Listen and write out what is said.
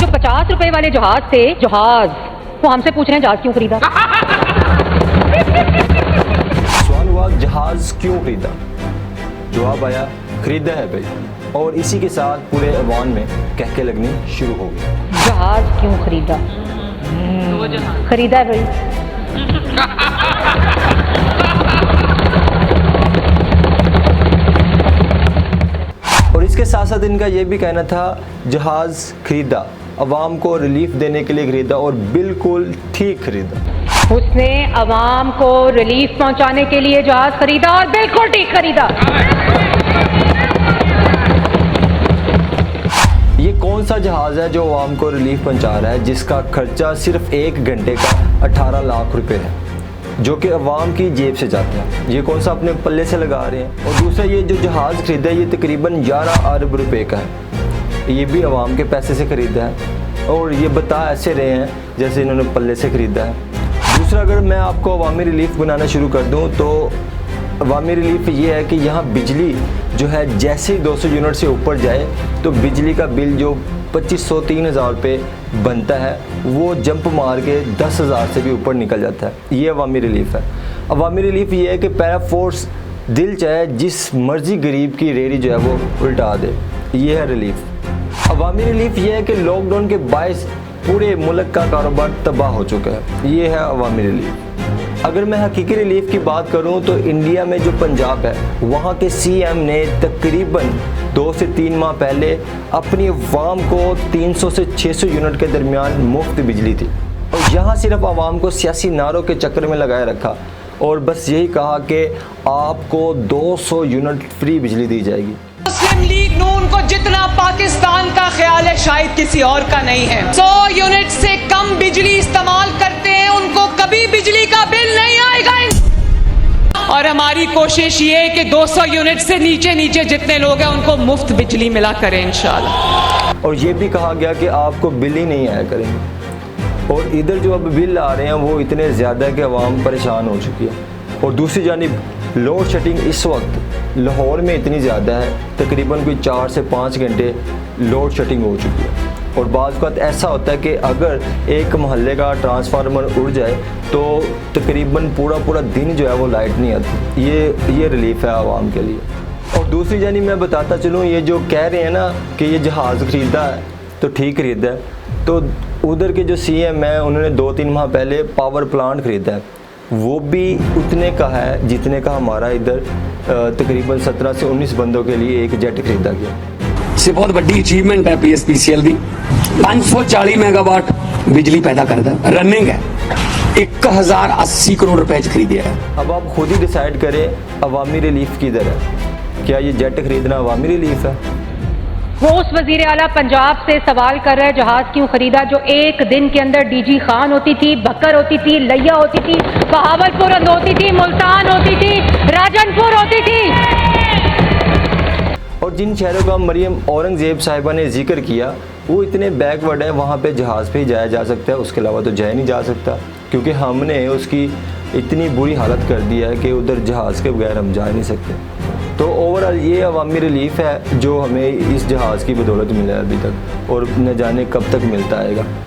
जो 50 रुपए वाले जहाज थे, जहाज, वो हमसे पूछ रहे हैं जहाज क्यों खरीदा। सवाल हुआ जहाज क्यों खरीदा। जवाब आया खरीदा है भाई। और इसी के साथ पूरे अवान में कहके लगनी शुरू हो गई। जहाज क्यों खरीदा। खरीदा है भाई। और इसके साथ साथ इनका ये भी कहना था जहाज खरीदा, अवाम को रिलीफ देने के लिए खरीदा और बिल्कुल ठीक खरीदा। उसने अवाम को रिलीफ पहुंचाने के लिए जहाज खरीदा और बिल्कुल ठीक खरीदा। ये कौन सा जहाज है जो अवाम को रिलीफ पहुंचा रहा है, जिसका खर्चा सिर्फ 1 घंटे का 18 लाख रुपए है, जो कि अवाम की जेब से जाता है। ये कौन सा अपने पल्ले से लगा रहे हैं। और दूसरा, ये जो जहाज़ खरीदा है ये तकरीबन 11 अरब रुपए का है। ये भी अवाम के पैसे से ख़रीदा है और ये बता ऐसे रहे हैं जैसे इन्होंने पल्ले से ख़रीदा है। दूसरा, अगर मैं आपको अवामी रिलीफ बनाना शुरू कर दूँ तो अवामी रिलीफ ये है कि यहाँ बिजली जो है जैसे ही 200 यूनिट से ऊपर जाए तो बिजली का बिल जो 2500-3000 रुपये बनता है वो जंप मार के 10,000 से भी ऊपर निकल जाता है। ये अवामी रिलीफ है। अवामी रिलीफ ये है कि पैरा फोर्स दिल चाहे जिस मर्जी गरीब की रेहड़ी जो है वो उल्टा दे। ये है रिलीफ। अवामी रिलीफ ये है कि लॉकडाउन के बायस पूरे मुल्क का कारोबार तबाह हो चुका है। ये है अवामी रिलीफ। अगर मैं हकीकी रिलीफ की बात करूं तो इंडिया में जो पंजाब है वहां के सीएम ने तकरीबन 2 से 3 माह पहले अपनी अवाम को 300 से 600 यूनिट के दरमियान मुफ्त बिजली थी और यहाँ सिर्फ अवाम को सियासी नारों के चक्कर में लगाए रखा और बस यही कहा कि आपको 200 यूनिट फ्री बिजली दी जाएगी। मुस्लिम लीग नून को जितना पाकिस्तान का ख्याल है शायद किसी और का नहीं है। 100 यूनिट से कम बिजली इस्तेमाल करते हैं उनको कभी बिजली का बिल नहीं आएगा। और हमारी कोशिश ये है कि 200 यूनिट से नीचे जितने लोग हैं उनको मुफ्त बिजली मिला करें इंशाल्लाह। और ये भी कहा गया कि आपको बिल ही नहीं आया करेंगे। और इधर जो अब बिल आ रहे हैं वो इतने ज़्यादा है कि अवाम परेशान हो चुकी है। और दूसरी जानिब लोड शेडिंग इस वक्त लाहौर में इतनी ज़्यादा है, तकरीबन कोई 4 से 5 घंटे लोड शेडिंग हो चुकी है। और बाज़ वक़्त ऐसा होता है कि अगर एक मोहल्ले का ट्रांसफार्मर उड़ जाए तो तकरीबन पूरा दिन जो है वो लाइट नहीं आती। ये रिलीफ है आवाम के लिए। और दूसरी जानिब मैं बताता चलूँ, ये जो कह रहे हैं ना कि ये जहाज़ ख़रीदा है तो ठीक ख़रीदा है, तो उधर के जो सीएम हैं उन्होंने 2-3 माह पहले पावर प्लांट ख़रीदा है, वो भी उतने का है जितने का हमारा इधर तकरीबन 17 से 19 बंदों के लिए एक जेट खरीदा गया। से बहुत बड़ी अचीवमेंट है पीएसपीसीएल की। 540 मेगावाट बिजली पैदा करता है, रनिंग है। 1080 करोड़ रुपए खरीदे है। अब आप खुद ही डिसाइड करें अवामी रिलीफ किधर है। क्या ये जेट खरीदना अवामी रिलीफ है? वो उस वजीर आला पंजाब से सवाल कर रहे हैं जहाज क्यों खरीदा जो एक दिन के अंदर डीजी खान होती थी, बकर होती थी, लैया होती थी, बहावलपुर होती थी, मुल्तान होती थी, राजनपुर होती थी। और जिन शहरों का मरियम औरंगजेब साहिबा ने जिक्र किया वो इतने बैकवर्ड है, वहाँ पे जहाज़ पे ही जाया जा सकता है, उसके अलावा तो जाया नहीं जा सकता, क्योंकि हमने उसकी इतनी बुरी हालत कर दी है कि उधर जहाज़ के बगैर हम जा नहीं सकते। तो ओवरऑल ये अवामी रिलीफ है जो हमें इस जहाज़ की बदौलत मिला है अभी तक, और न जाने कब तक मिलता आएगा।